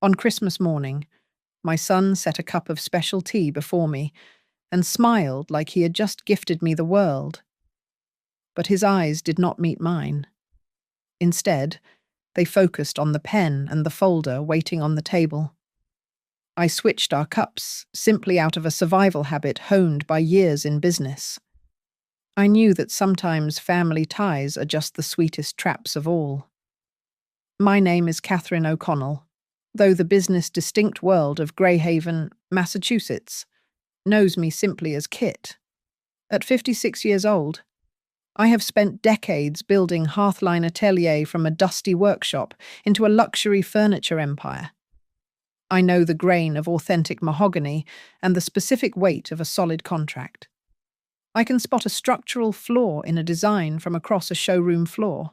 On Christmas morning, my son set a cup of special tea before me and smiled like he had just gifted me the world. But his eyes did not meet mine. Instead, they focused on the pen and the folder waiting on the table. I switched our cups, simply out of a survival habit honed by years in business. I knew that sometimes family ties are just the sweetest traps of all. My name is Catherine O'Connell, though the business distinct world of Greyhaven, Massachusetts, knows me simply as Kit. At 56 years old, I have spent decades building Hearthline Atelier from a dusty workshop into a luxury furniture empire. I know the grain of authentic mahogany and the specific weight of a solid contract. I can spot a structural flaw in a design from across a showroom floor.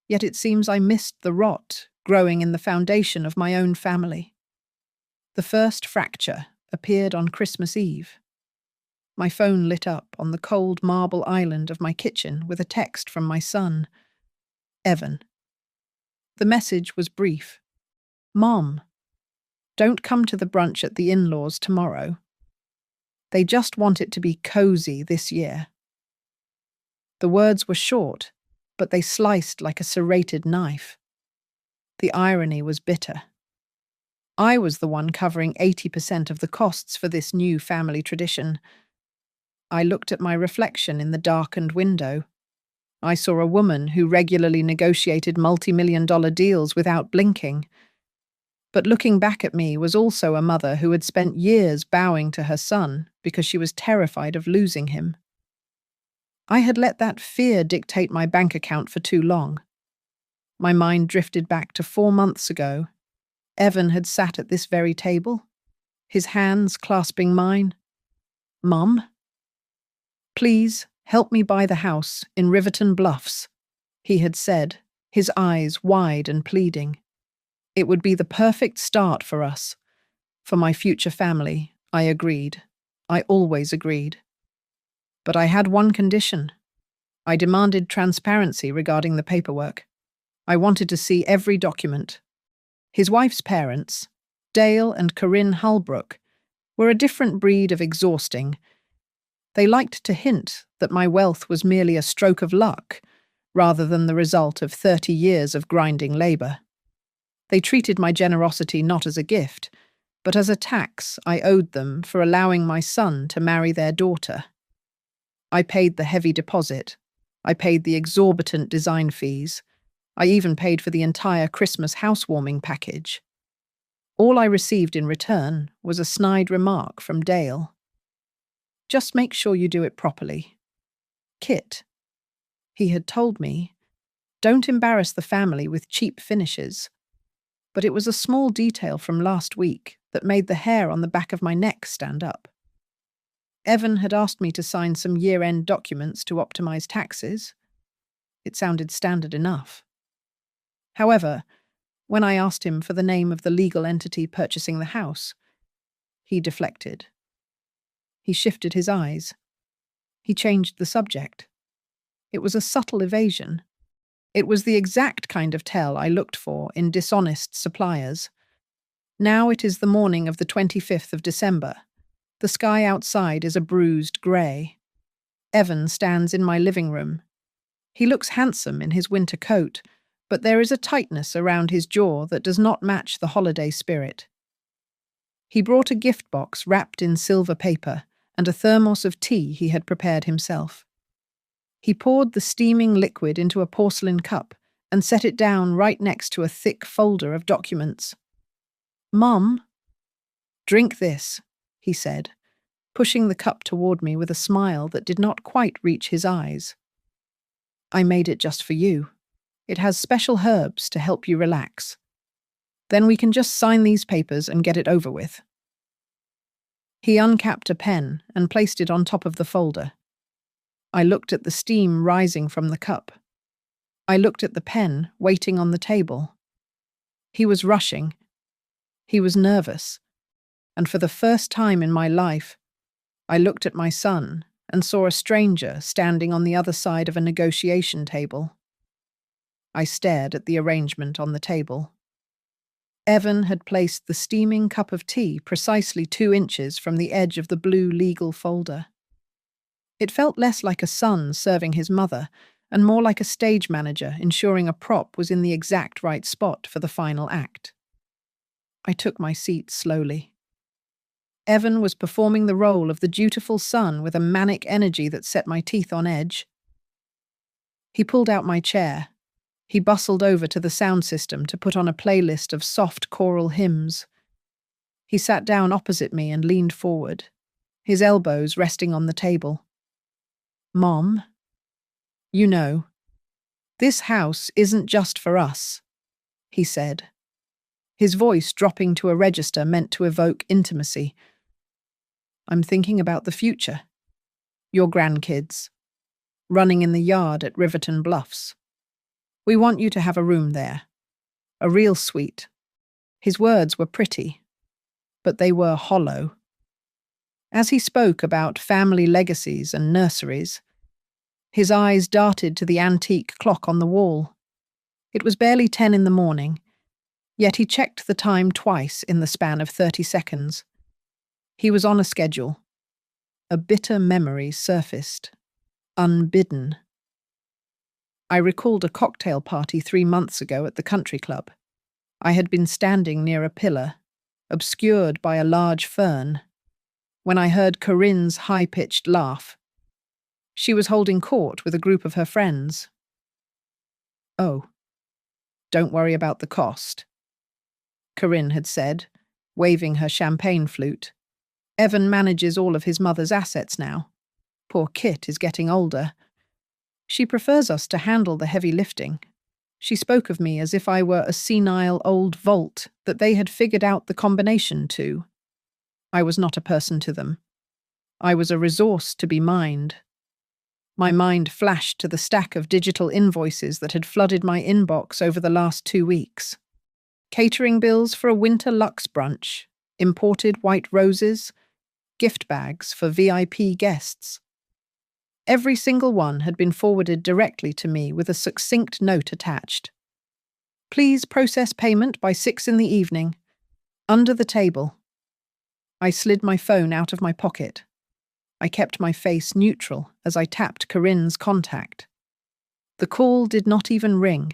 Yet it seems I missed the rot growing in the foundation of my own family. The first fracture appeared on Christmas Eve. My phone lit up on the cold marble island of my kitchen with a text from my son, Evan. The message was brief. Mom, don't come to the brunch at the in-laws tomorrow. They just want it to be cozy this year. The words were short, but they sliced like a serrated knife. The irony was bitter. I was the one covering 80% of the costs for this new family tradition. I looked at my reflection in the darkened window. I saw a woman who regularly negotiated multi-million-dollar deals without blinking. But looking back at me was also a mother who had spent years bowing to her son because she was terrified of losing him. I had let that fear dictate my bank account for too long. My mind drifted back to 4 months ago. Evan had sat at this very table, his hands clasping mine. Mum? Please help me buy the house in Riverton Bluffs, he had said, his eyes wide and pleading. It would be the perfect start for us. For my future family, I agreed. I always agreed. But I had one condition. I demanded transparency regarding the paperwork. I wanted to see every document. His wife's parents, Dale and Corinne Hulbrook, were a different breed of exhausting. They liked to hint that my wealth was merely a stroke of luck, rather than the result of 30 years of grinding labour. They treated my generosity not as a gift, but as a tax I owed them for allowing my son to marry their daughter. I paid the heavy deposit. I paid the exorbitant design fees. I even paid for the entire Christmas housewarming package. All I received in return was a snide remark from Dale. Just make sure you do it properly. Kit, he had told me, don't embarrass the family with cheap finishes. But it was a small detail from last week that made the hair on the back of my neck stand up. Evan had asked me to sign some year-end documents to optimize taxes. It sounded standard enough. However, when I asked him for the name of the legal entity purchasing the house, he deflected. He shifted his eyes. He changed the subject. It was a subtle evasion. It was the exact kind of tell I looked for in dishonest suppliers. Now it is the morning of the 25th of December. The sky outside is a bruised grey. Evan stands in my living room. He looks handsome in his winter coat, but there is a tightness around his jaw that does not match the holiday spirit. He brought a gift box wrapped in silver paper and a thermos of tea he had prepared himself. He poured the steaming liquid into a porcelain cup and set it down right next to a thick folder of documents. Mum, drink this, he said, pushing the cup toward me with a smile that did not quite reach his eyes. I made it just for you. It has special herbs to help you relax. Then we can just sign these papers and get it over with. He uncapped a pen and placed it on top of the folder. I looked at the steam rising from the cup. I looked at the pen waiting on the table. He was rushing. He was nervous. And for the first time in my life, I looked at my son and saw a stranger standing on the other side of a negotiation table. I stared at the arrangement on the table. Evan had placed the steaming cup of tea precisely 2 inches from the edge of the blue legal folder. It felt less like a son serving his mother and more like a stage manager ensuring a prop was in the exact right spot for the final act. I took my seat slowly. Evan was performing the role of the dutiful son with a manic energy that set my teeth on edge. He pulled out my chair. He bustled over to the sound system to put on a playlist of soft choral hymns. He sat down opposite me and leaned forward, his elbows resting on the table. "Mom, you know, this house isn't just for us," he said, his voice dropping to a register meant to evoke intimacy. "I'm thinking about the future. Your grandkids, running in the yard at Riverton Bluffs. We want you to have a room there. A real suite." His words were pretty, but they were hollow. As he spoke about family legacies and nurseries, his eyes darted to the antique clock on the wall. It was barely 10 in the morning, yet he checked the time twice in the span of 30 seconds. He was on a schedule. A bitter memory surfaced, unbidden. I recalled a cocktail party 3 months ago at the country club. I had been standing near a pillar, obscured by a large fern, when I heard Corinne's high-pitched laugh. She was holding court with a group of her friends. "Oh, don't worry about the cost," Corinne had said, waving her champagne flute. "Evan manages all of his mother's assets now. Poor Kit is getting older. She prefers us to handle the heavy lifting." She spoke of me as if I were a senile old vault that they had figured out the combination to. I was not a person to them. I was a resource to be mined. My mind flashed to the stack of digital invoices that had flooded my inbox over the last 2 weeks. Catering bills for a winter luxe brunch, imported white roses, gift bags for VIP guests. Every single one had been forwarded directly to me with a succinct note attached. "Please process payment by 6 in the evening. Under the table." I slid my phone out of my pocket. I kept my face neutral as I tapped Corinne's contact. The call did not even ring.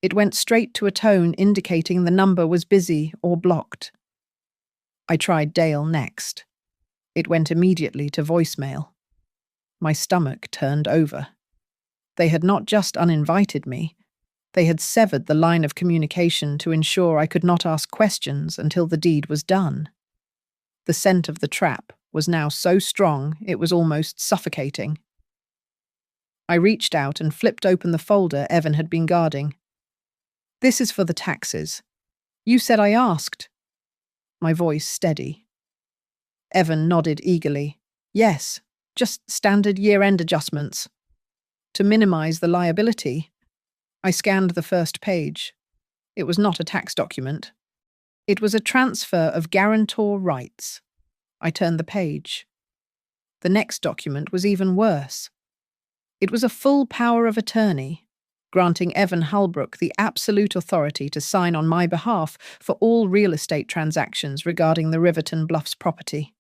It went straight to a tone indicating the number was busy or blocked. I tried Dale next. It went immediately to voicemail. My stomach turned over. They had not just uninvited me, they had severed the line of communication to ensure I could not ask questions until the deed was done. The scent of the trap was now so strong it was almost suffocating. I reached out and flipped open the folder Evan had been guarding. "This is for the taxes. You said I asked." My voice steady. Evan nodded eagerly. "Yes, just standard year-end adjustments. To minimize the liability." I scanned the first page. It was not a tax document. It was a transfer of guarantor rights. I turned the page. The next document was even worse. It was a full power of attorney, granting Evan Halbrook the absolute authority to sign on my behalf for all real estate transactions regarding the Riverton Bluffs property.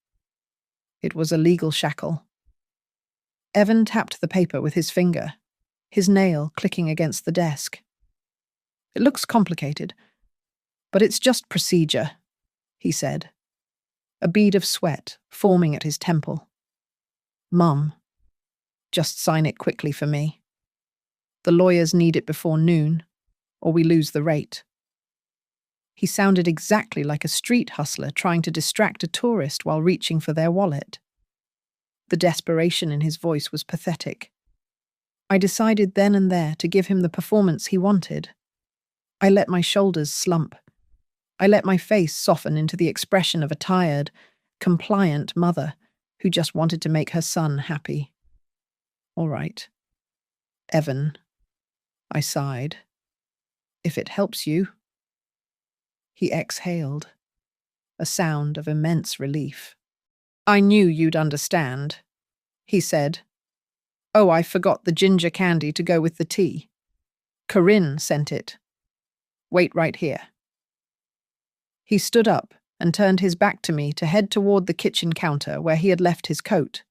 It was a legal shackle. Evan tapped the paper with his finger, his nail clicking against the desk. "It looks complicated, but it's just procedure," he said, a bead of sweat forming at his temple. "Mum, just sign it quickly for me. The lawyers need it before noon, or we lose the rate." He sounded exactly like a street hustler trying to distract a tourist while reaching for their wallet. The desperation in his voice was pathetic. I decided then and there to give him the performance he wanted. I let my shoulders slump. I let my face soften into the expression of a tired, compliant mother who just wanted to make her son happy. "All right, Evan," I sighed. "If it helps you." He exhaled, a sound of immense relief. "I knew you'd understand," he said. "Oh, I forgot the ginger candy to go with the tea. Corinne sent it. Wait right here." He stood up and turned his back to me to head toward the kitchen counter where he had left his coat.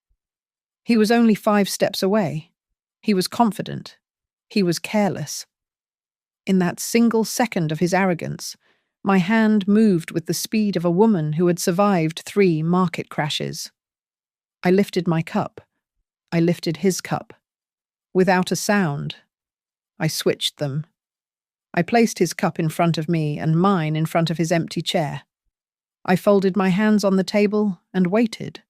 He was only 5 steps away. He was confident. He was careless. In that single second of his arrogance, my hand moved with the speed of a woman who had survived 3 market crashes. I lifted my cup. I lifted his cup. Without a sound, I switched them. I placed his cup in front of me and mine in front of his empty chair. I folded my hands on the table and waited.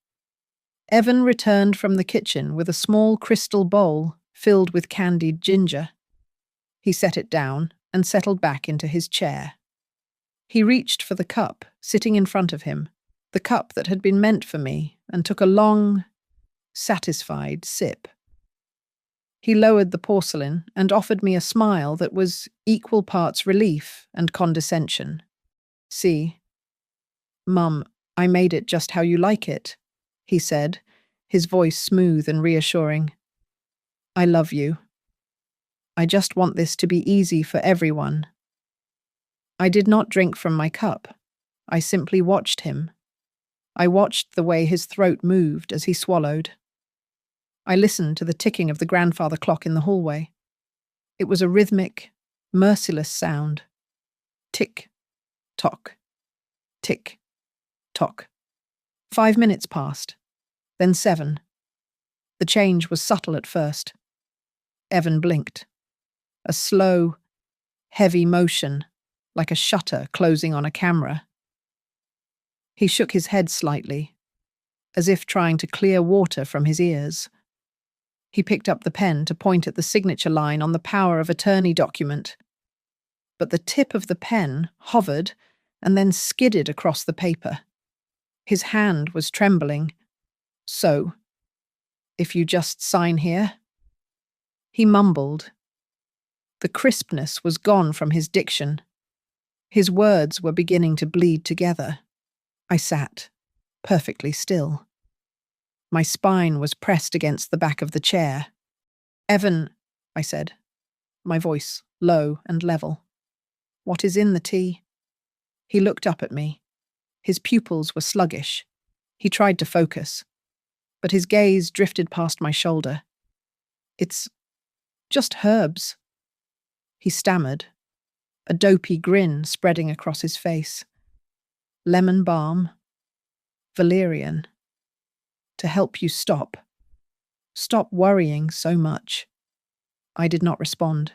Evan returned from the kitchen with a small crystal bowl filled with candied ginger. He set it down and settled back into his chair. He reached for the cup sitting in front of him, the cup that had been meant for me, and took a long, satisfied sip. He lowered the porcelain and offered me a smile that was equal parts relief and condescension. "See, Mum, I made it just how you like it," he said, his voice smooth and reassuring. "I love you. I just want this to be easy for everyone." I did not drink from my cup. I simply watched him. I watched the way his throat moved as he swallowed. I listened to the ticking of the grandfather clock in the hallway. It was a rhythmic, merciless sound. Tick, tock, tick, tock. 5 minutes passed, then 7. The change was subtle at first. Evan blinked. A slow, heavy motion, like a shutter closing on a camera. He shook his head slightly, as if trying to clear water from his ears. He picked up the pen to point at the signature line on the power of attorney document. But the tip of the pen hovered and then skidded across the paper. His hand was trembling. "So, if you just sign here?" He mumbled. The crispness was gone from his diction. His words were beginning to bleed together. I sat, perfectly still. My spine was pressed against the back of the chair. "Evan," I said, my voice low and level. "What is in the tea?" He looked up at me. His pupils were sluggish. He tried to focus, but his gaze drifted past my shoulder. "It's just herbs," he stammered, a dopey grin spreading across his face. "Lemon balm, valerian, to help you stop worrying so much." I did not respond.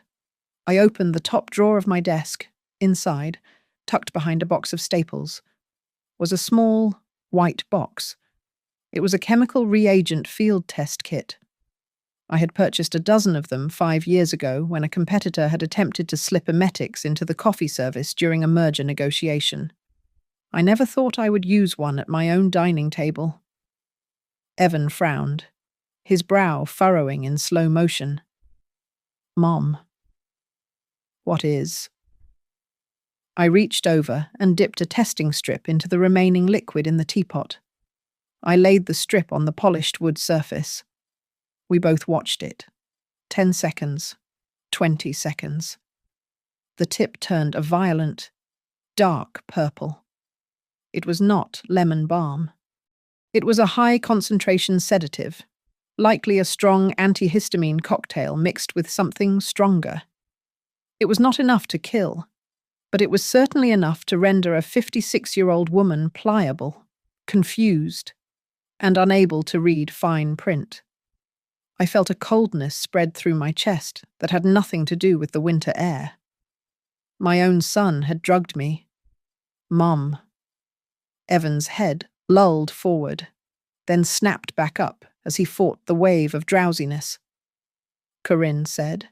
I opened the top drawer of my desk. Inside, tucked behind a box of staples, was a small, white box. It was a chemical reagent field test kit. I had purchased a dozen of them 5 years ago when a competitor had attempted to slip emetics into the coffee service during a merger negotiation. I never thought I would use one at my own dining table. Evan frowned, his brow furrowing in slow motion. "Mom, what is?" I reached over and dipped a testing strip into the remaining liquid in the teapot. I laid the strip on the polished wood surface. We both watched it. 10 seconds, 20 seconds. The tip turned a violent, dark purple. It was not lemon balm. It was a high-concentration sedative, likely a strong antihistamine cocktail mixed with something stronger. It was not enough to kill, but it was certainly enough to render a 56-year-old woman pliable, confused, and unable to read fine print. I felt a coldness spread through my chest that had nothing to do with the winter air. My own son had drugged me. "Mom." Evan's head lulled forward, then snapped back up as he fought the wave of drowsiness. Corinne said.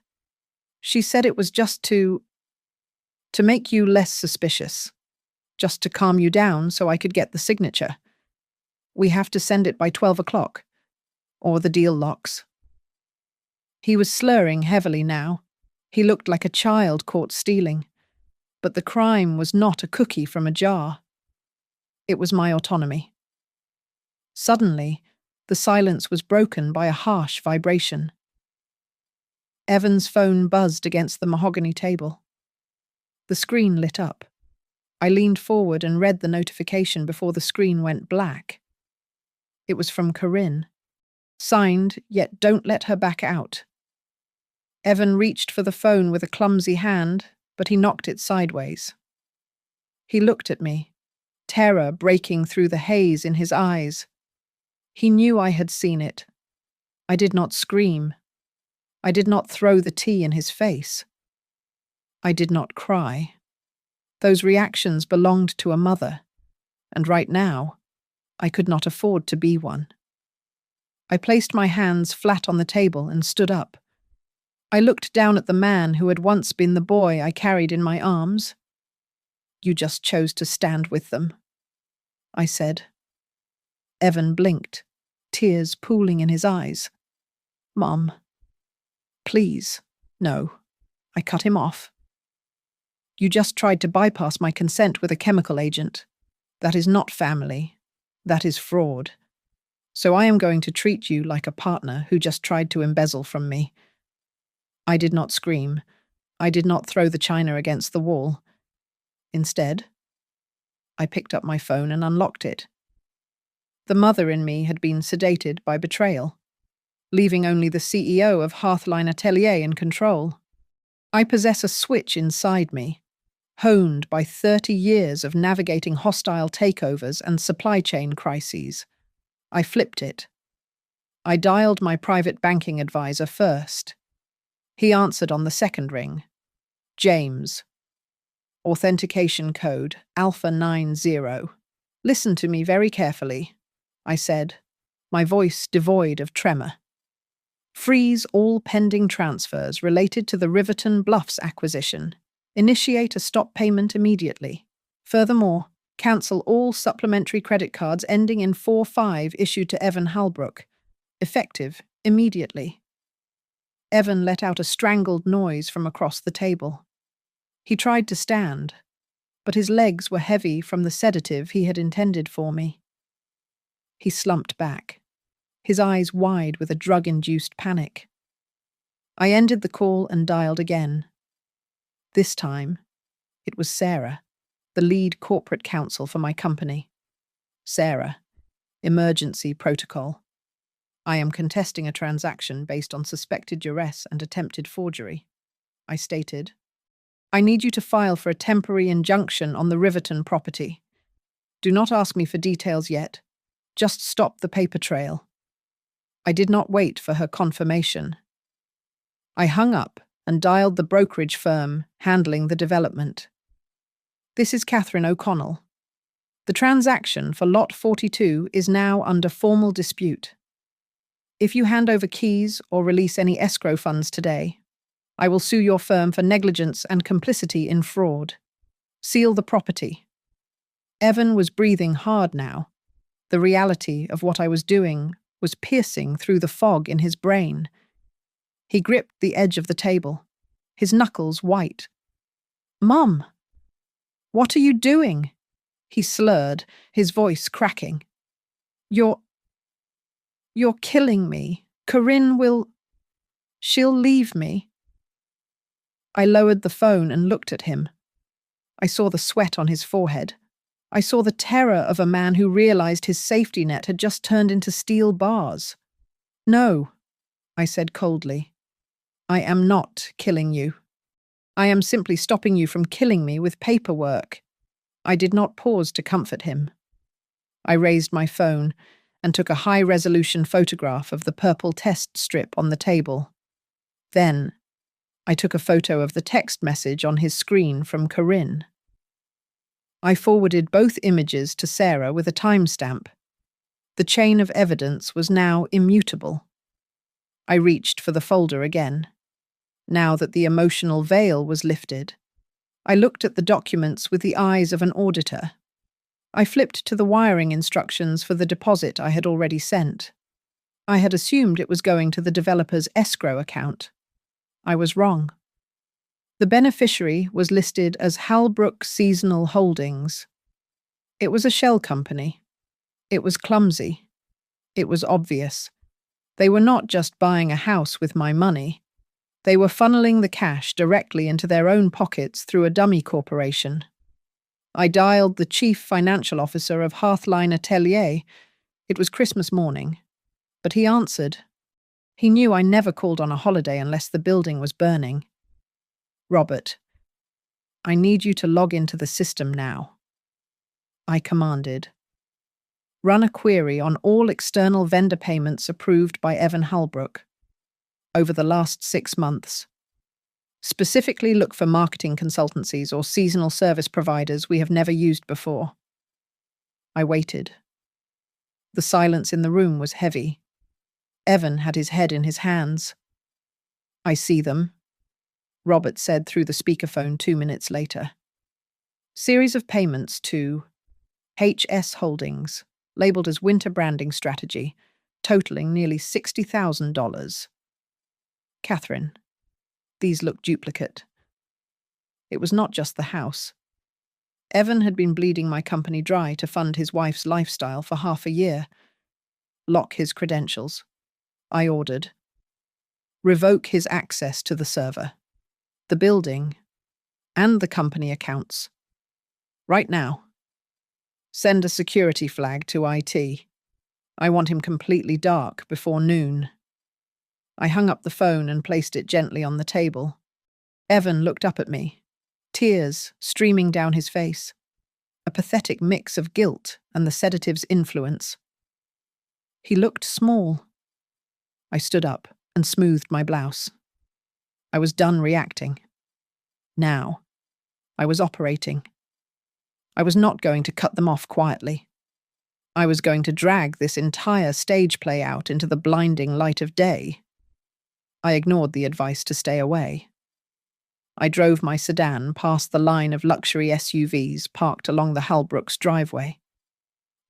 "She said it was just to make you less suspicious, just to calm you down so I could get the signature. We have to send it by 12 o'clock, or the deal locks." He was slurring heavily now. He looked like a child caught stealing. But the crime was not a cookie from a jar. It was my autonomy. Suddenly, the silence was broken by a harsh vibration. Evan's phone buzzed against the mahogany table. The screen lit up. I leaned forward and read the notification before the screen went black. It was from Corinne. Signed, yet don't let her back out. Evan reached for the phone with a clumsy hand, but he knocked it sideways. He looked at me, terror breaking through the haze in his eyes. He knew I had seen it. I did not scream. I did not throw the tea in his face. I did not cry. Those reactions belonged to a mother, and right now, I could not afford to be one. I placed my hands flat on the table and stood up. I looked down at the man who had once been the boy I carried in my arms. "You just chose to stand with them," I said. Evan blinked, tears pooling in his eyes. "Mom, please, no." I cut him off. "You just tried to bypass my consent with a chemical agent. That is not family. That is fraud. So I am going to treat you like a partner who just tried to embezzle from me." I did not scream. I did not throw the china against the wall. Instead, I picked up my phone and unlocked it. The mother in me had been sedated by betrayal, leaving only the CEO of Hearthline Atelier in control. I possess a switch inside me, honed by 30 years of navigating hostile takeovers and supply chain crises. I flipped it. I dialed my private banking advisor first. He answered on the second ring. "James. Authentication code Alpha 90. "Listen to me very carefully," I said, my voice devoid of tremor. "Freeze all pending transfers related to the Riverton Bluffs acquisition. Initiate a stop payment immediately. Furthermore, cancel all supplementary credit cards ending in 45 issued to Evan Halbrook. Effective immediately." Evan let out a strangled noise from across the table. He tried to stand, but his legs were heavy from the sedative he had intended for me. He slumped back, his eyes wide with a drug-induced panic. I ended the call and dialed again. This time, it was Sarah, the lead corporate counsel for my company. "Sarah, emergency protocol. I am contesting a transaction based on suspected duress and attempted forgery," I stated. "I need you to file for a temporary injunction on the Riverton property. Do not ask me for details yet. Just stop the paper trail." I did not wait for her confirmation. I hung up and dialed the brokerage firm handling the development. "This is Catherine O'Connell. The transaction for Lot 42 is now under formal dispute. If you hand over keys or release any escrow funds today, I will sue your firm for negligence and complicity in fraud. Seal the property." Evan was breathing hard now. The reality of what I was doing was piercing through the fog in his brain. He gripped the edge of the table, his knuckles white. "Mum, what are you doing?" he slurred, his voice cracking. You're killing me. Corinne she'll leave me." I lowered the phone and looked at him. I saw the sweat on his forehead. I saw the terror of a man who realized his safety net had just turned into steel bars. "No," I said coldly. "I am not killing you. I am simply stopping you from killing me with paperwork." I did not pause to comfort him. I raised my phone and took a high-resolution photograph of the purple test strip on the table. Then, I took a photo of the text message on his screen from Corinne. I forwarded both images to Sarah with a timestamp. The chain of evidence was now immutable. I reached for the folder again. Now that the emotional veil was lifted, I looked at the documents with the eyes of an auditor. I flipped to the wiring instructions for the deposit I had already sent. I had assumed it was going to the developer's escrow account. I was wrong. The beneficiary was listed as Halbrook Seasonal Holdings. It was a shell company. It was clumsy. It was obvious. They were not just buying a house with my money. They were funneling the cash directly into their own pockets through a dummy corporation. I dialed the chief financial officer of Hearthline Atelier. It was Christmas morning, but he answered. He knew I never called on a holiday unless the building was burning. Robert, I need you to log into the system now. I commanded. Run a query on all external vendor payments approved by Evan Halbrook over the last 6 months. Specifically look for marketing consultancies or seasonal service providers we have never used before. I waited. The silence in the room was heavy. Evan had his head in his hands. I see them, Robert said through the speakerphone 2 minutes later. Series of payments to HS Holdings, labeled as Winter Branding Strategy, totaling nearly $60,000. Catherine. These looked duplicate. It was not just the house. Evan had been bleeding my company dry to fund his wife's lifestyle for half a year. Lock his credentials, I ordered. Revoke his access to the server, the building, and the company accounts. Right now. Send a security flag to IT. I want him completely dark before noon. I hung up the phone and placed it gently on the table. Evan looked up at me, tears streaming down his face, a pathetic mix of guilt and the sedative's influence. He looked small. I stood up and smoothed my blouse. I was done reacting. Now, I was operating. I was not going to cut them off quietly. I was going to drag this entire stage play out into the blinding light of day. I ignored the advice to stay away. I drove my sedan past the line of luxury SUVs parked along the Halbrooks' driveway.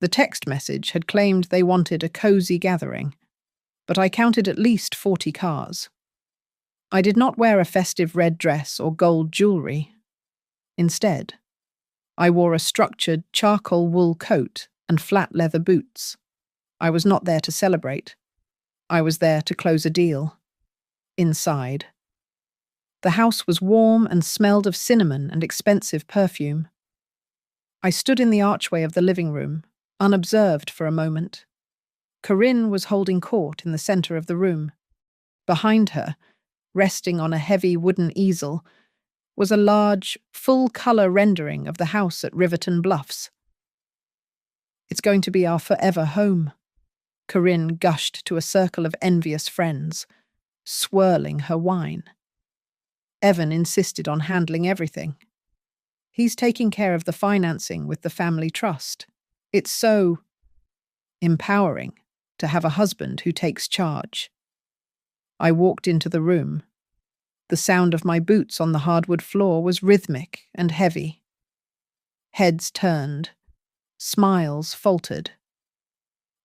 The text message had claimed they wanted a cozy gathering, but I counted at least 40 cars. I did not wear a festive red dress or gold jewelry. Instead, I wore a structured charcoal wool coat and flat leather boots. I was not there to celebrate. I was there to close a deal. Inside. The house was warm and smelled of cinnamon and expensive perfume. I stood in the archway of the living room, unobserved for a moment. Corinne was holding court in the center of the room. Behind her, resting on a heavy wooden easel, was a large, full-color rendering of the house at Riverton Bluffs. It's going to be our forever home, Corinne gushed to a circle of envious friends, swirling her wine. Evan insisted on handling everything. He's taking care of the financing with the family trust. It's so empowering to have a husband who takes charge. I walked into the room. The sound of my boots on the hardwood floor was rhythmic and heavy. Heads turned. Smiles faltered.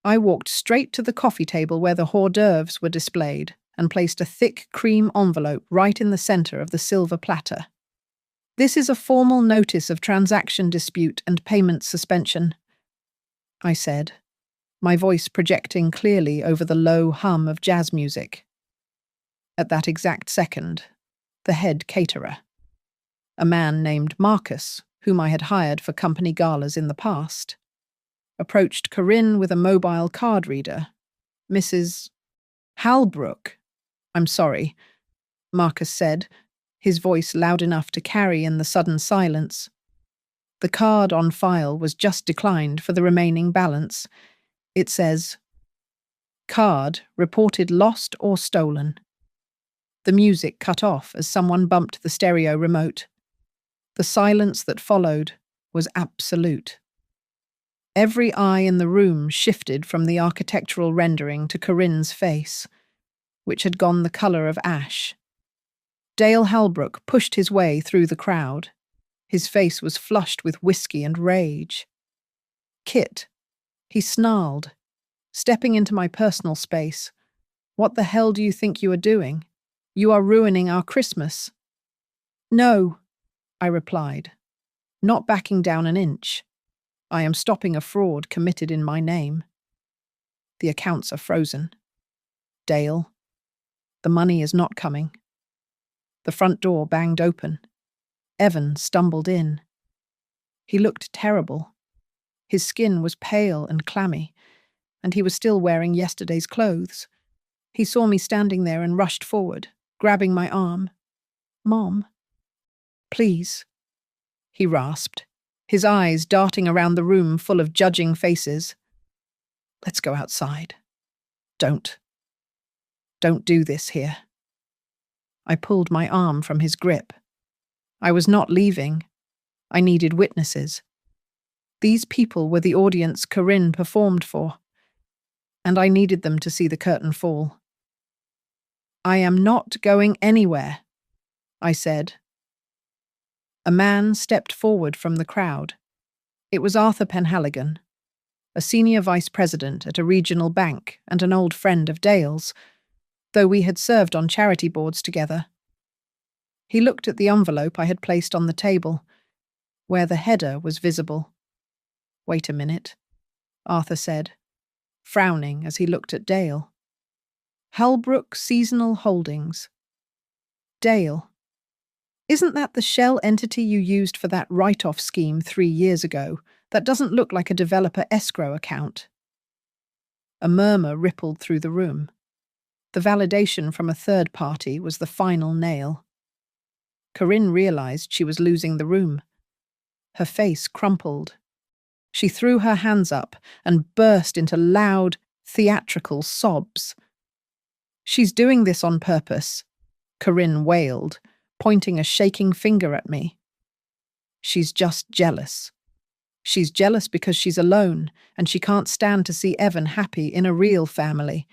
I walked straight to the coffee table where the hors d'oeuvres were displayed and placed a thick cream envelope right in the center of the silver platter. This is a formal notice of transaction dispute and payment suspension, I said, my voice projecting clearly over the low hum of jazz music. At that exact second, the head caterer, a man named Marcus, whom I had hired for company galas in the past, approached Corinne with a mobile card reader. Mrs. Halbrook. I'm sorry, Marcus said, his voice loud enough to carry in the sudden silence. The card on file was just declined for the remaining balance. It says, "Card reported lost or stolen." The music cut off as someone bumped the stereo remote. The silence that followed was absolute. Every eye in the room shifted from the architectural rendering to Corinne's face, which had gone the colour of ash. Dale Halbrook pushed his way through the crowd. His face was flushed with whiskey and rage. "Kit," he snarled, stepping into my personal space. "What the hell do you think you are doing? You are ruining our Christmas." "No," I replied, not backing down an inch. "I am stopping a fraud committed in my name. The accounts are frozen. Dale, the money is not coming." The front door banged open. Evan stumbled in. He looked terrible. His skin was pale and clammy, and he was still wearing yesterday's clothes. He saw me standing there and rushed forward, grabbing my arm. "Mom, please," he rasped, his eyes darting around the room full of judging faces. "Let's go outside. Don't do this here." I pulled my arm from his grip. I was not leaving. I needed witnesses. These people were the audience Corinne performed for, and I needed them to see the curtain fall. "I am not going anywhere," I said. A man stepped forward from the crowd. It was Arthur Penhaligon, a senior vice president at a regional bank and an old friend of Dale's, though we had served on charity boards together. He looked at the envelope I had placed on the table, where the header was visible. "Wait a minute," Arthur said, frowning as he looked at Dale. "Halbrook Seasonal Holdings. Dale. Isn't that the shell entity you used for that write-off scheme 3 years ago? That doesn't look like a developer escrow account." A murmur rippled through the room. The validation from a third party was the final nail. Corinne realized she was losing the room. Her face crumpled. She threw her hands up and burst into loud, theatrical sobs. "She's doing this on purpose," Corinne wailed, pointing a shaking finger at me. "She's just jealous. She's jealous because she's alone and she can't stand to see Evan happy in a real family.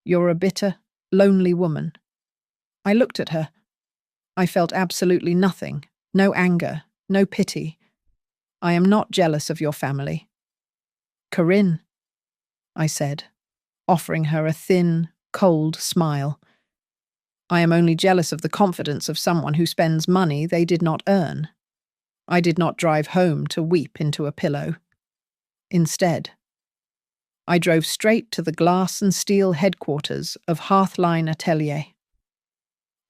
You're a bitter, lonely woman." I looked at her. I felt absolutely nothing, no anger, no pity. "I am not jealous of your family." "Corinne," I said, offering her a thin, cold smile. "I am only jealous of the confidence of someone who spends money they did not earn. I did not drive home to weep into a pillow. Instead, I drove straight to the glass and steel headquarters of Hearthline Atelier.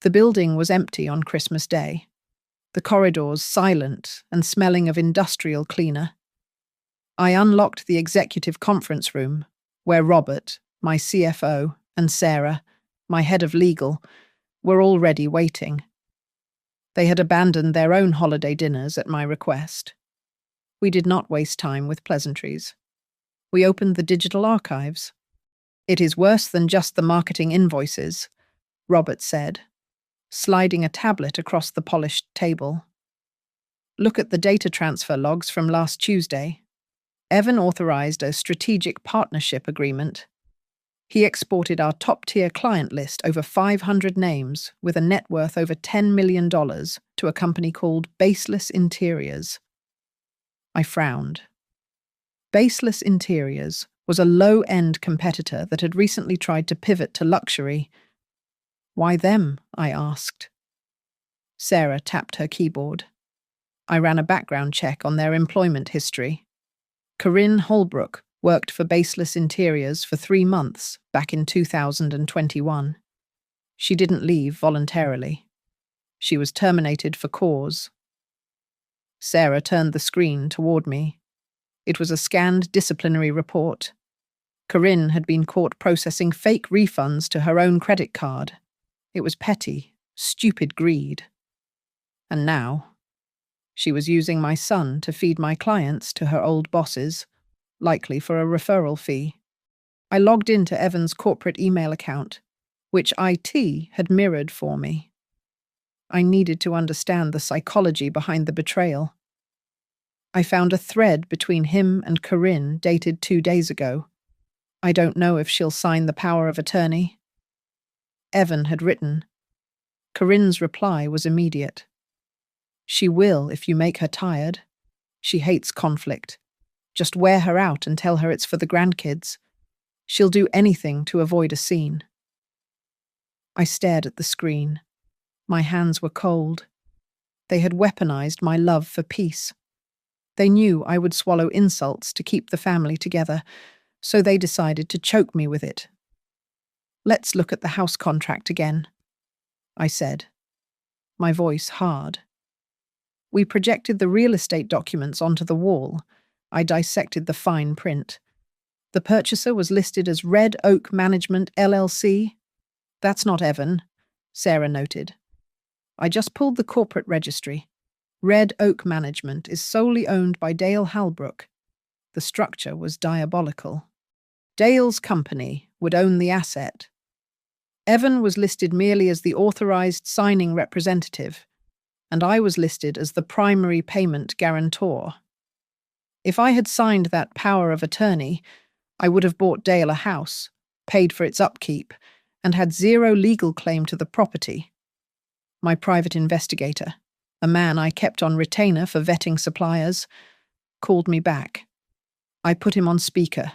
The building was empty on Christmas Day, the corridors silent and smelling of industrial cleaner. I unlocked the executive conference room, where Robert, my CFO, and Sarah, my head of legal, were already waiting. They had abandoned their own holiday dinners at my request. We did not waste time with pleasantries. We opened the digital archives. "It is worse than just the marketing invoices," Robert said, sliding a tablet across the polished table. "Look at the data transfer logs from last Tuesday. Evan authorized a strategic partnership agreement. He exported our top-tier client list over 500 names with a net worth over $10 million to a company called Baseless Interiors." I frowned. Baseless Interiors was a low-end competitor that had recently tried to pivot to luxury. "Why them?" I asked. Sarah tapped her keyboard. I ran a background check on their employment history. Corinne Holbrook worked for Baseless Interiors for 3 months back in 2021. She didn't leave voluntarily. She was terminated for cause. Sarah turned the screen toward me. It was a scanned disciplinary report. Corinne had been caught processing fake refunds to her own credit card. It was petty, stupid greed. And now, she was using my son to feed my clients to her old bosses, likely for a referral fee. I logged into Evan's corporate email account, which IT had mirrored for me. I needed to understand the psychology behind the betrayal. I found a thread between him and Corinne dated 2 days ago. "I don't know if she'll sign the power of attorney." Evan had written. Corinne's reply was immediate. "She will if you make her tired. She hates conflict. Just wear her out and tell her it's for the grandkids. She'll do anything to avoid a scene." I stared at the screen. My hands were cold. They had weaponized my love for peace. They knew I would swallow insults to keep the family together, so they decided to choke me with it. "Let's look at the house contract again," I said, my voice hard. We projected the real estate documents onto the wall. I dissected the fine print. The purchaser was listed as Red Oak Management LLC. That's not Evan, Sarah noted. I just pulled the corporate registry. Red Oak Management is solely owned by Dale Halbrook. The structure was diabolical. Dale's company would own the asset. Evan was listed merely as the authorized signing representative, and I was listed as the primary payment guarantor. If I had signed that power of attorney, I would have bought Dale a house, paid for its upkeep, and had zero legal claim to the property. My private investigator, a man I kept on retainer for vetting suppliers, called me back. I put him on speaker.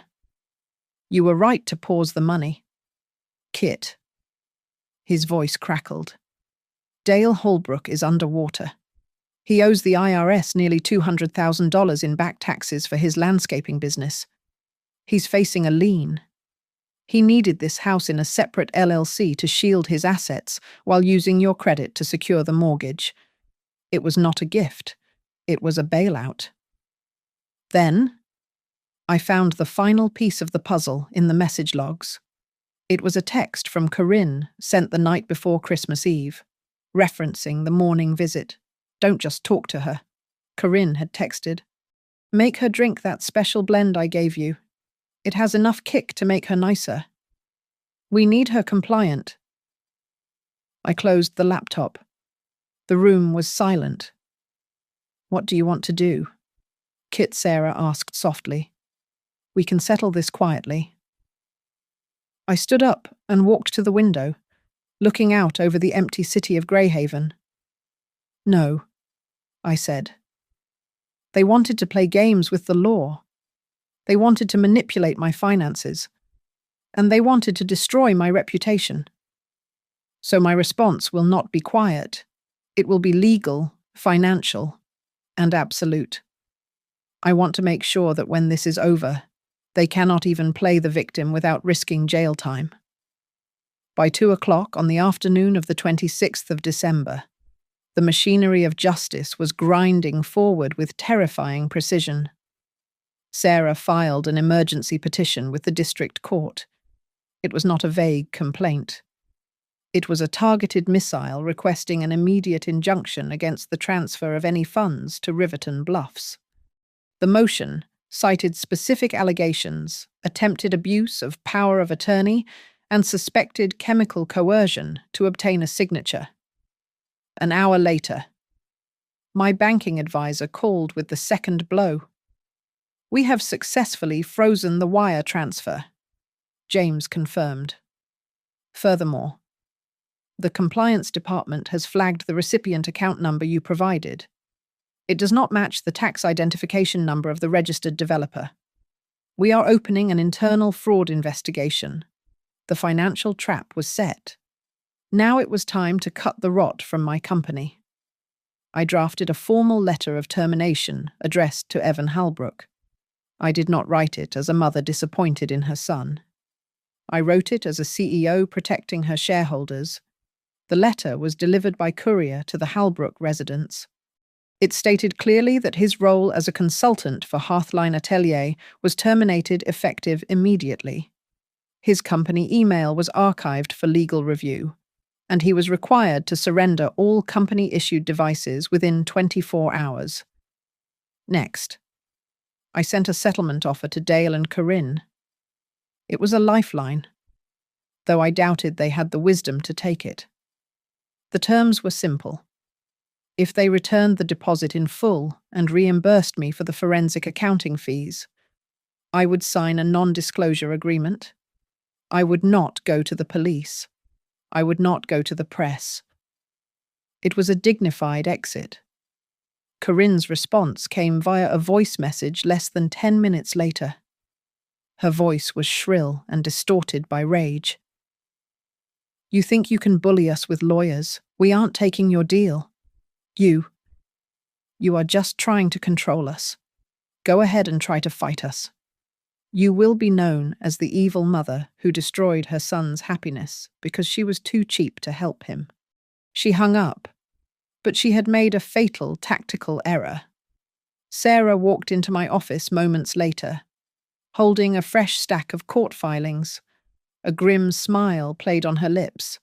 You were right to pause the money. Kit. His voice crackled. Dale Holbrook is underwater. He owes the IRS nearly $200,000 in back taxes for his landscaping business. He's facing a lien. He needed this house in a separate LLC to shield his assets while using your credit to secure the mortgage. It was not a gift. It was a bailout. Then, I found the final piece of the puzzle in the message logs. It was a text from Corinne sent the night before Christmas Eve, referencing the morning visit. Don't just talk to her. Corinne had texted. Make her drink that special blend I gave you. It has enough kick to make her nicer. We need her compliant. I closed the laptop. The room was silent. What do you want to do? Kit Sarah asked softly. We can settle this quietly. I stood up and walked to the window, looking out over the empty city of Greyhaven. No, I said. They wanted to play games with the law. They wanted to manipulate my finances. And they wanted to destroy my reputation. So my response will not be quiet. It will be legal, financial, and absolute. I want to make sure that when this is over, they cannot even play the victim without risking jail time. By 2:00 on the afternoon of the 26th of December, the machinery of justice was grinding forward with terrifying precision. Sarah filed an emergency petition with the district court. It was not a vague complaint. It was a targeted missile requesting an immediate injunction against the transfer of any funds to Riverton Bluffs. The motion cited specific allegations, attempted abuse of power of attorney, and suspected chemical coercion to obtain a signature. An hour later, my banking advisor called with the second blow. We have successfully frozen the wire transfer, James confirmed. Furthermore, the compliance department has flagged the recipient account number you provided. It does not match the tax identification number of the registered developer. We are opening an internal fraud investigation. The financial trap was set. Now it was time to cut the rot from my company. I drafted a formal letter of termination addressed to Evan Halbrook. I did not write it as a mother disappointed in her son. I wrote it as a CEO protecting her shareholders. The letter was delivered by courier to the Halbrook residence. It stated clearly that his role as a consultant for Hearthline Atelier was terminated effective immediately. His company email was archived for legal review, and he was required to surrender all company-issued devices within 24 hours. Next, I sent a settlement offer to Dale and Corinne. It was a lifeline, though I doubted they had the wisdom to take it. The terms were simple. If they returned the deposit in full and reimbursed me for the forensic accounting fees, I would sign a non-disclosure agreement. I would not go to the police. I would not go to the press. It was a dignified exit. Corinne's response came via a voice message less than 10 minutes later. Her voice was shrill and distorted by rage. You think you can bully us with lawyers? We aren't taking your deal. You are just trying to control us. Go ahead and try to fight us. You will be known as the evil mother who destroyed her son's happiness because she was too cheap to help him. She hung up, But she had made a fatal tactical error. Sarah walked into my office moments later, holding a fresh stack of court filings. A grim smile played on her lips.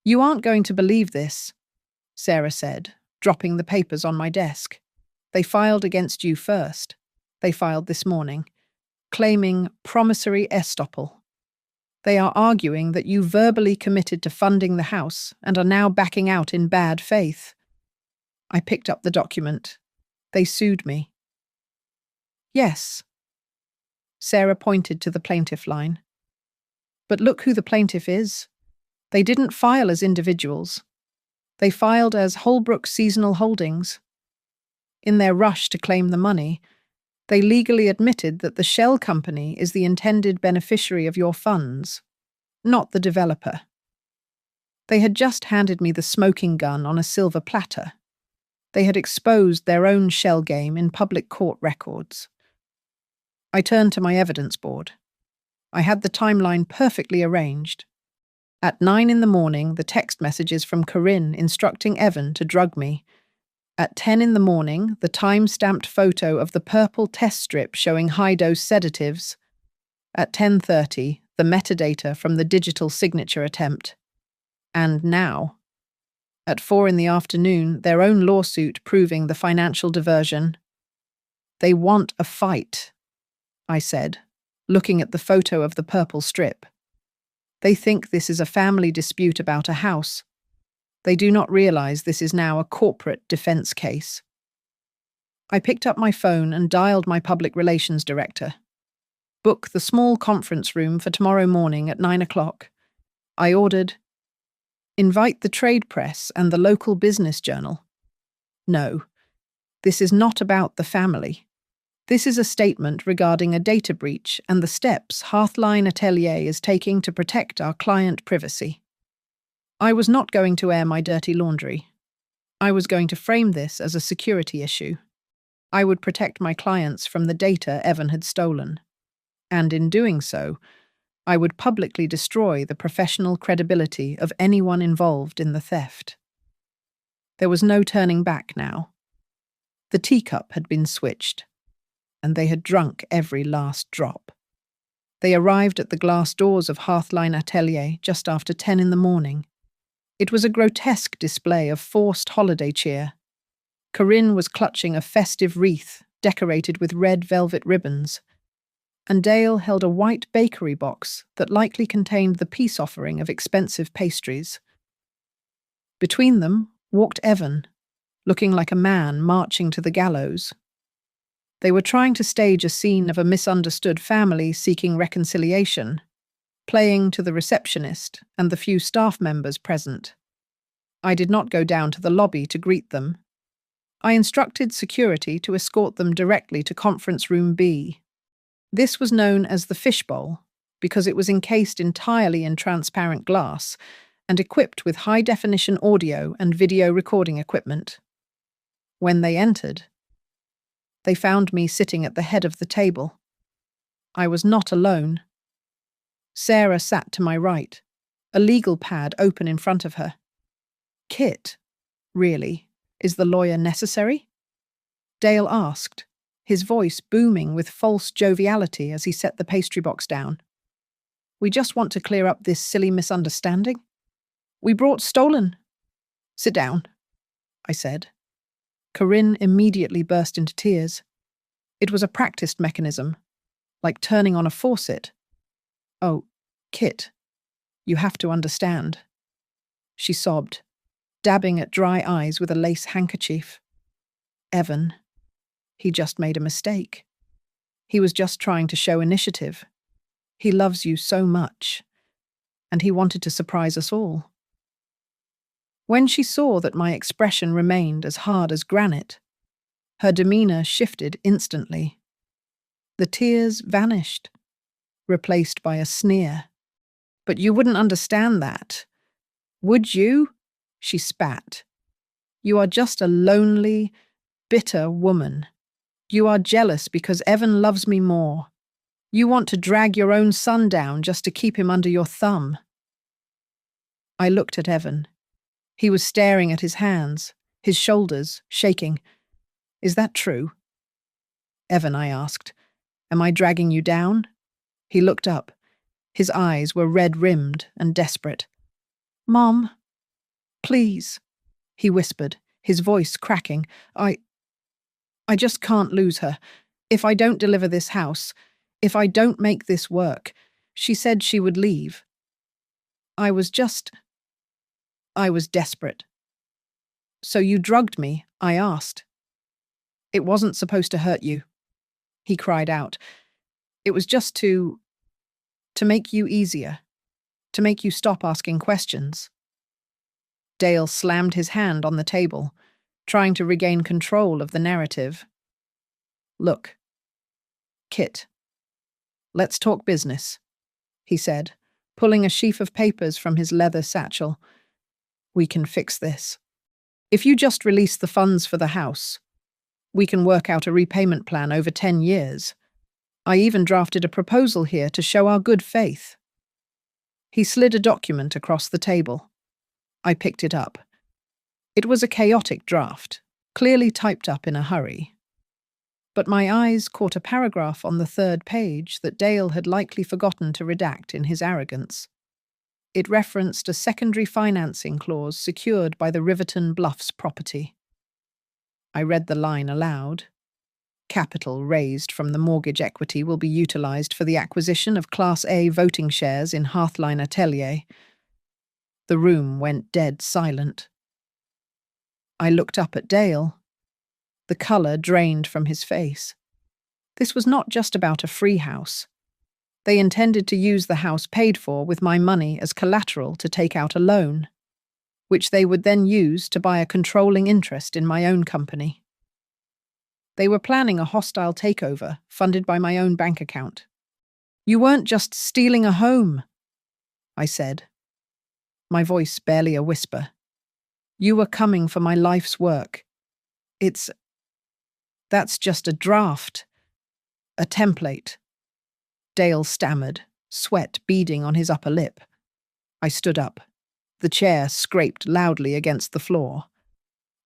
"You aren't going to believe this," Sarah said, dropping the papers on my desk. "They filed against you first. They filed this morning, claiming promissory estoppel. They are arguing that you verbally committed to funding the house and are now backing out in bad faith." I picked up the document. "They sued me." "Yes." Sarah pointed to the plaintiff line. "But look who the plaintiff is. They didn't file as individuals. They filed as Holbrook Seasonal Holdings. In their rush to claim the money, they legally admitted that the shell company is the intended beneficiary of your funds, not the developer. They had just handed me the smoking gun on a silver platter. They had exposed their own shell game in public court records." I turned to my evidence board. I had the timeline perfectly arranged. At 9 in the morning, the text messages from Corinne instructing Evan to drug me. At 10 in the morning, the time-stamped photo of the purple test strip showing high-dose sedatives. At 10:30, the metadata from the digital signature attempt. And now, at 4 in the afternoon, their own lawsuit proving the financial diversion. "They want a fight," I said, looking at the photo of the purple strip. "They think this is a family dispute about a house. They do not realize this is now a corporate defense case." I picked up my phone and dialed my public relations director. "Book the small conference room for tomorrow morning at 9 o'clock. I ordered, invite the trade press and the local business journal. No, this is not about the family. This is a statement regarding a data breach and the steps Hearthline Atelier is taking to protect our client privacy." I was not going to air my dirty laundry. I was going to frame this as a security issue. I would protect my clients from the data Evan had stolen. And in doing so, I would publicly destroy the professional credibility of anyone involved in the theft. There was no turning back now. The teacup had been switched, and they had drunk every last drop. They arrived at the glass doors of Hearthline Atelier just after 10 in the morning. It was a grotesque display of forced holiday cheer. Corinne was clutching a festive wreath decorated with red velvet ribbons, and Dale held a white bakery box that likely contained the peace offering of expensive pastries. Between them walked Evan, looking like a man marching to the gallows. They were trying to stage a scene of a misunderstood family seeking reconciliation, playing to the receptionist and the few staff members present. I did not go down to the lobby to greet them. I instructed security to escort them directly to Conference Room B. This was known as the fishbowl because it was encased entirely in transparent glass and equipped with high-definition audio and video recording equipment. When they entered, they found me sitting at the head of the table. I was not alone. Sarah sat to my right, a legal pad open in front of her. "Kit, really, is the lawyer necessary?" Dale asked, his voice booming with false joviality as he set the pastry box down. "We just want to clear up this silly misunderstanding. We brought stolen." "Sit down," I said. Corinne immediately burst into tears. It was a practiced mechanism, like turning on a faucet. "Oh, Kit, you have to understand," she sobbed, dabbing at dry eyes with a lace handkerchief. "Evan, he just made a mistake. He was just trying to show initiative. He loves you so much, and he wanted to surprise us all." When she saw that my expression remained as hard as granite, her demeanor shifted instantly. The tears vanished, replaced by a sneer. "But you wouldn't understand that, would you?" she spat. "You are just a lonely, bitter woman. You are jealous because Evan loves me more. You want to drag your own son down just to keep him under your thumb." I looked at Evan. He was staring at his hands, his shoulders shaking. Is that true? Evan, I asked. Am I dragging you down? He looked up. His eyes were red-rimmed and desperate. Mom, please, he whispered, his voice cracking. I just can't lose her. If I don't deliver this house, if I don't make this work, she said she would leave. I was desperate. So you drugged me? I asked. It wasn't supposed to hurt you, he cried out. It was just to make you easier, to make you stop asking questions. Dale slammed his hand on the table, trying to regain control of the narrative. Look, Kit, let's talk business, he said, pulling a sheaf of papers from his leather satchel. We can fix this. If you just release the funds for the house, we can work out a repayment plan over 10 years. I even drafted a proposal here to show our good faith. He slid a document across the table. I picked it up. It was a chaotic draft, clearly typed up in a hurry. But my eyes caught a paragraph on the third page that Dale had likely forgotten to redact in his arrogance. It referenced a secondary financing clause secured by the Riverton Bluffs property. I read the line aloud. Capital raised from the mortgage equity will be utilised for the acquisition of Class A voting shares in Hearthline Atelier. The room went dead silent. I looked up at Dale. The colour drained from his face. This was not just about a free house. They intended to use the house paid for with my money as collateral to take out a loan, which they would then use to buy a controlling interest in my own company. They were planning a hostile takeover funded by my own bank account. You weren't just stealing a home, I said, my voice barely a whisper. You were coming for my life's work. That's just a draft, a template. Dale stammered, sweat beading on his upper lip. I stood up. The chair scraped loudly against the floor.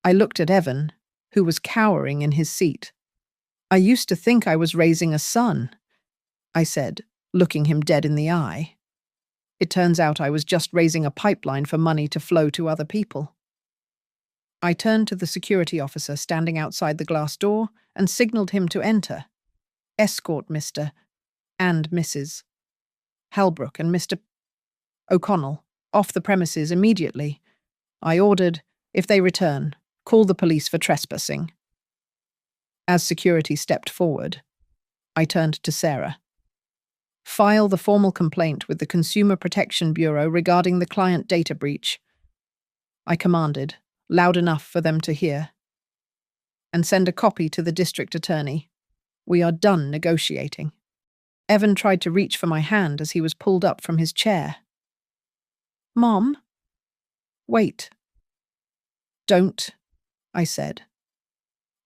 I looked at Evan, who was cowering in his seat. I used to think I was raising a son, I said, looking him dead in the eye. It turns out I was just raising a pipeline for money to flow to other people. I turned to the security officer standing outside the glass door and signalled him to enter. Escort Mr. and Mrs. Halbrook and Mr. O'Connell off the premises immediately. I ordered, if they return, call the police for trespassing. As security stepped forward, I turned to Sarah. File the formal complaint with the Consumer Protection Bureau regarding the client data breach, I commanded, loud enough for them to hear. And send a copy to the district attorney. We are done negotiating. Evan tried to reach for my hand as he was pulled up from his chair. Mom? Wait. Don't, I said.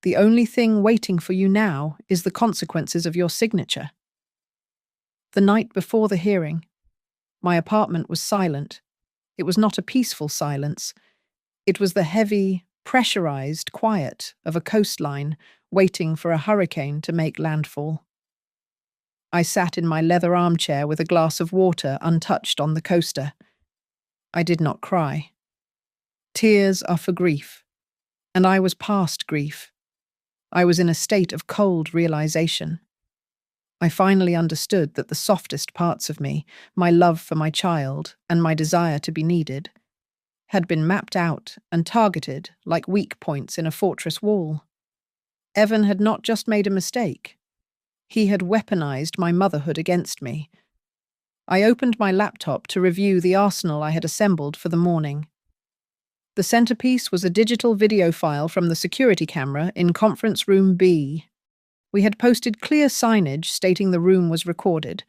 The only thing waiting for you now is the consequences of your signature. The night before the hearing, my apartment was silent. It was not a peaceful silence. It was the heavy, pressurized quiet of a coastline waiting for a hurricane to make landfall. I sat in my leather armchair with a glass of water untouched on the coaster. I did not cry. Tears are for grief, and I was past grief. I was in a state of cold realization. I finally understood that the softest parts of me, my love for my child and my desire to be needed, had been mapped out and targeted like weak points in a fortress wall. Evan had not just made a mistake. He had weaponized my motherhood against me. I opened my laptop to review the arsenal I had assembled for the morning. The centerpiece was a digital video file from the security camera in conference room B. We had posted clear signage stating the room was recorded,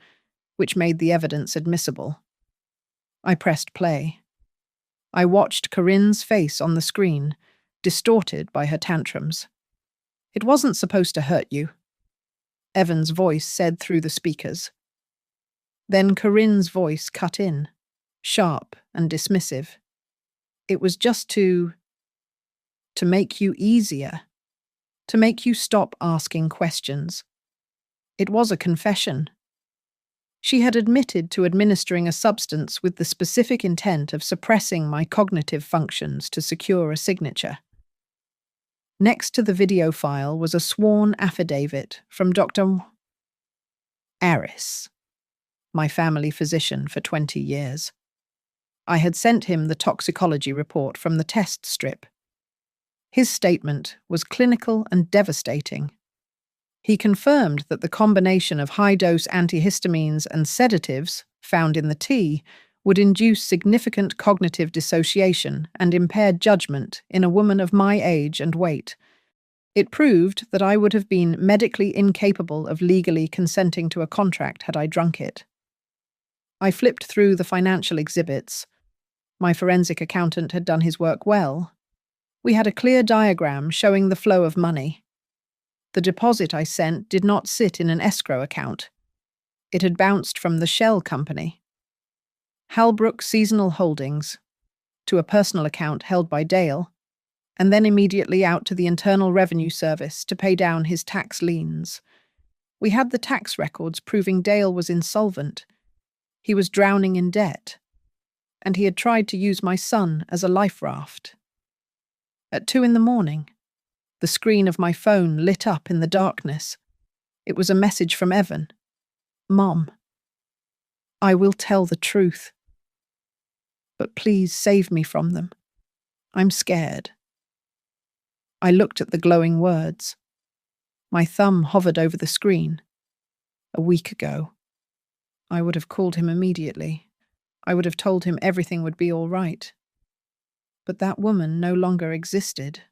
which made the evidence admissible. I pressed play. I watched Corinne's face on the screen, distorted by her tantrums. It wasn't supposed to hurt you, Evan's voice said through the speakers. Then Corinne's voice cut in, sharp and dismissive. It was just to to make you easier, to make you stop asking questions. It was a confession. She had admitted to administering a substance with the specific intent of suppressing my cognitive functions to secure a signature. Next to the video file was a sworn affidavit from Dr. Aris, my family physician for 20 years. I had sent him the toxicology report from the test strip. His statement was clinical and devastating. He confirmed that the combination of high-dose antihistamines and sedatives found in the tea would induce significant cognitive dissociation and impaired judgment in a woman of my age and weight. It proved that I would have been medically incapable of legally consenting to a contract had I drunk it. I flipped through the financial exhibits. My forensic accountant had done his work well. We had a clear diagram showing the flow of money. The deposit I sent did not sit in an escrow account. It had bounced from the shell company, Halbrook Seasonal Holdings, to a personal account held by Dale, and then immediately out to the Internal Revenue Service to pay down his tax liens. We had the tax records proving Dale was insolvent. He was drowning in debt, and he had tried to use my son as a life raft. At 2 a.m, the screen of my phone lit up in the darkness. It was a message from Evan. "Mom, I will tell the truth. But please save me from them. I'm scared." I looked at the glowing words. My thumb hovered over the screen. A week ago, I would have called him immediately. I would have told him everything would be all right. But that woman no longer existed.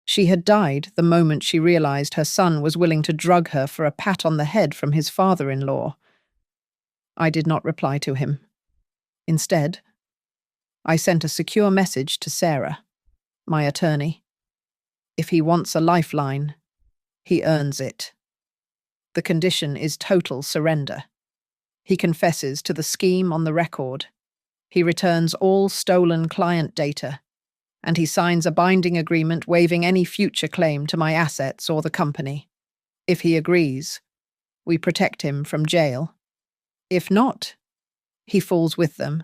She had died the moment she realized her son was willing to drug her for a pat on the head from his father-in-law. I did not reply to him. Instead, I sent a secure message to Sarah, my attorney. If he wants a lifeline, he earns it. The condition is total surrender. He confesses to the scheme on the record. He returns all stolen client data, and he signs a binding agreement waiving any future claim to my assets or the company. If he agrees, we protect him from jail. If not, he falls with them.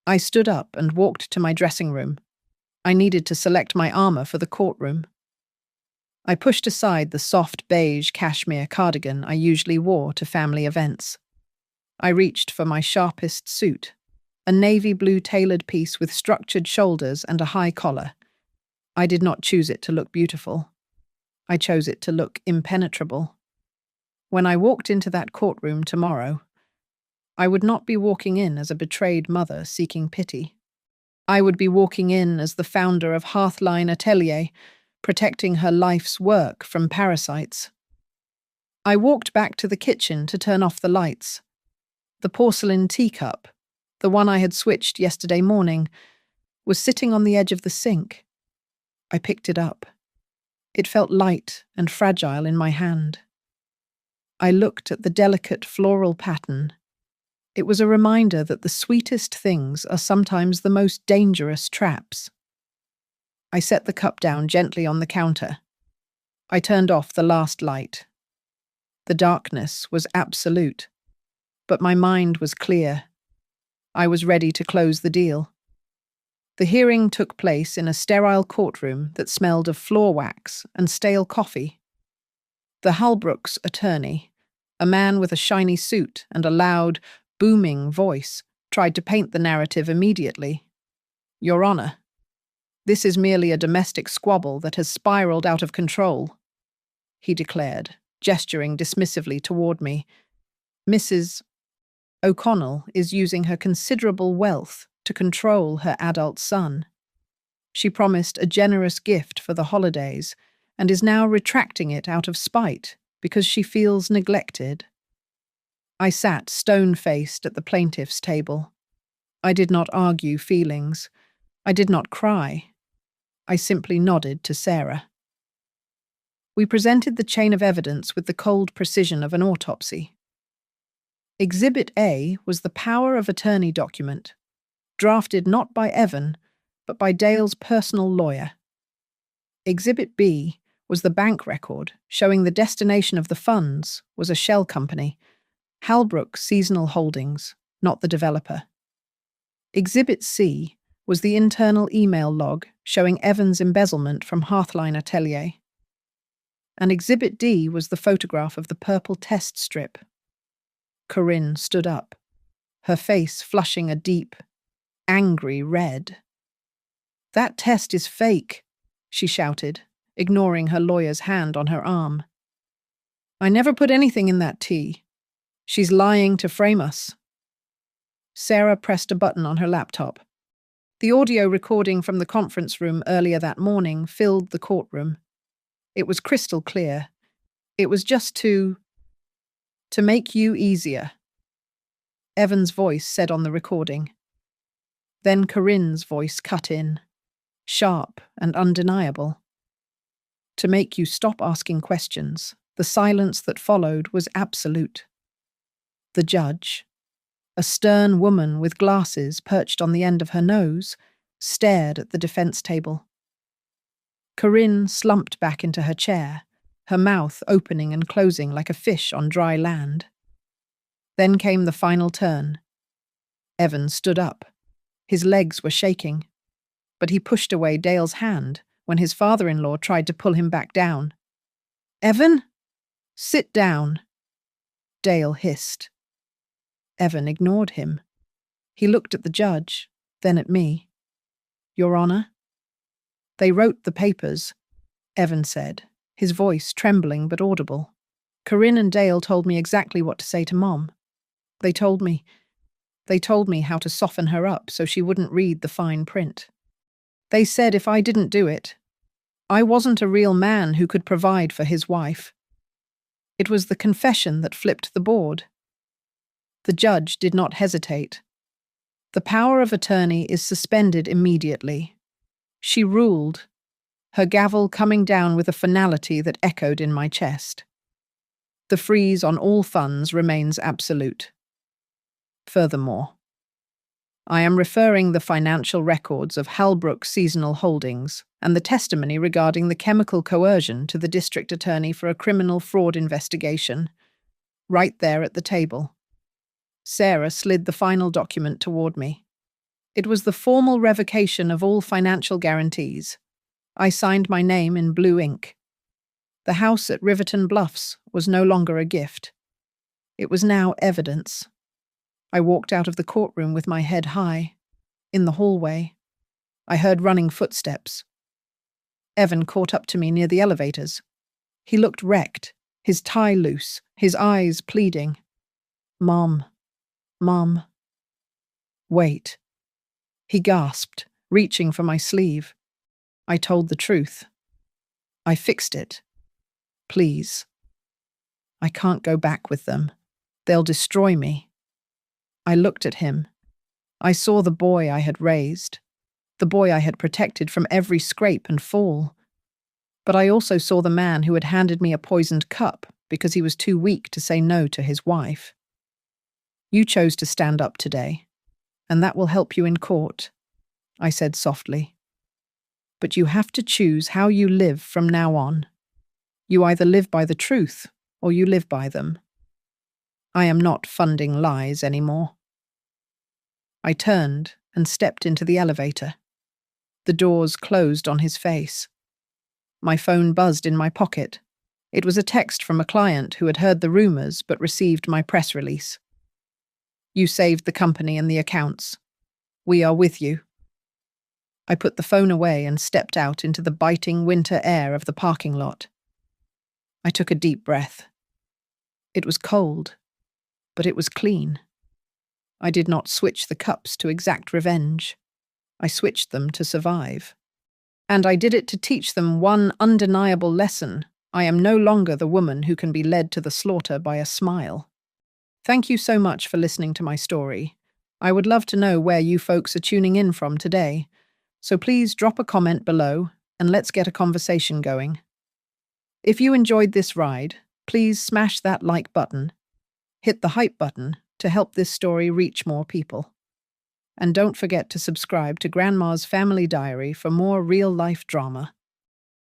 I stood up and walked to my dressing room. I needed to select my armor for the courtroom. I pushed aside the soft beige cashmere cardigan I usually wore to family events. I reached for my sharpest suit, a navy blue tailored piece with structured shoulders and a high collar. I did not choose it to look beautiful. I chose it to look impenetrable. When I walked into that courtroom tomorrow, I would not be walking in as a betrayed mother seeking pity. I would be walking in as the founder of Hearthline Atelier, protecting her life's work from parasites. I walked back to the kitchen to turn off the lights. The porcelain teacup, the one I had switched yesterday morning, was sitting on the edge of the sink. I picked it up. It felt light and fragile in my hand. I looked at the delicate floral pattern. It was a reminder that the sweetest things are sometimes the most dangerous traps. I set the cup down gently on the counter. I turned off the last light. The darkness was absolute, but my mind was clear. I was ready to close the deal. The hearing took place in a sterile courtroom that smelled of floor wax and stale coffee. The Halbrook's attorney, a man with a shiny suit and a loud, booming voice, tried to paint the narrative immediately. "Your Honor, this is merely a domestic squabble that has spiraled out of control," he declared, gesturing dismissively toward me. "Mrs. O'Connell is using her considerable wealth to control her adult son. She promised a generous gift for the holidays and is now retracting it out of spite because she feels neglected." I sat stone-faced at the plaintiff's table. I did not argue feelings. I did not cry. I simply nodded to Sarah. We presented the chain of evidence with the cold precision of an autopsy. Exhibit A was the power of attorney document, drafted not by Evan, but by Dale's personal lawyer. Exhibit B was the bank record showing the destination of the funds was a shell company, Halbrook Seasonal Holdings, not the developer. Exhibit C was the internal email log showing Evan's embezzlement from Hearthline Atelier. And Exhibit D was the photograph of the purple test strip. Corinne stood up, her face flushing a deep, angry red. "That test is fake," she shouted, ignoring her lawyer's hand on her arm. "I never put anything in that tea. She's lying to frame us." Sarah pressed a button on her laptop. The audio recording from the conference room earlier that morning filled the courtroom. It was crystal clear. It was just to make you easier, Evan's voice said on the recording. Then Corinne's voice cut in, sharp and undeniable. To make you stop asking questions. The silence that followed was absolute. The judge, a stern woman with glasses perched on the end of her nose, stared at the defense table. Corinne slumped back into her chair, her mouth opening and closing like a fish on dry land. Then came the final turn. Evan stood up. His legs were shaking, but he pushed away Dale's hand when his father-in-law tried to pull him back down. "Evan, sit down," Dale hissed. Evan ignored him. He looked at the judge, then at me. "Your Honor?" "They wrote the papers," Evan said, his voice trembling but audible. "Corinne and Dale told me exactly what to say to Mom. They told me how to soften her up so she wouldn't read the fine print. They said if I didn't do it, I wasn't a real man who could provide for his wife. It was the confession that flipped the board." The judge did not hesitate. "The power of attorney is suspended immediately," she ruled, her gavel coming down with a finality that echoed in my chest. "The freeze on all funds remains absolute. Furthermore, I am referring the financial records of Halbrook Seasonal Holdings and the testimony regarding the chemical coercion to the district attorney for a criminal fraud investigation, right there at the table." Sarah slid the final document toward me. It was the formal revocation of all financial guarantees. I signed my name in blue ink. The house at Riverton Bluffs was no longer a gift. It was now evidence. I walked out of the courtroom with my head high. In the hallway, I heard running footsteps. Evan caught up to me near the elevators. He looked wrecked, his tie loose, his eyes pleading. Mom. Wait. He gasped, reaching for my sleeve. I told the truth. I fixed it. Please. I can't go back with them. They'll destroy me. I looked at him. I saw the boy I had raised, the boy I had protected from every scrape and fall. But I also saw the man who had handed me a poisoned cup because he was too weak to say no to his wife. You chose to stand up today, and that will help you in court, I said softly. But you have to choose how you live from now on. You either live by the truth, or you live by them. I am not funding lies anymore. I turned and stepped into the elevator. The doors closed on his face. My phone buzzed in my pocket. It was a text from a client who had heard the rumors but received my press release. You saved the company and the accounts. We are with you. I put the phone away and stepped out into the biting winter air of the parking lot. I took a deep breath. It was cold, but it was clean. I did not switch the cups to exact revenge. I switched them to survive. And I did it to teach them one undeniable lesson. I am no longer the woman who can be led to the slaughter by a smile. Thank you so much for listening to my story. I would love to know where you folks are tuning in from today. So please drop a comment below and let's get a conversation going. If you enjoyed this ride, please smash that like button. Hit the hype button to help this story reach more people. And don't forget to subscribe to Grandma's Family Diary for more real-life drama.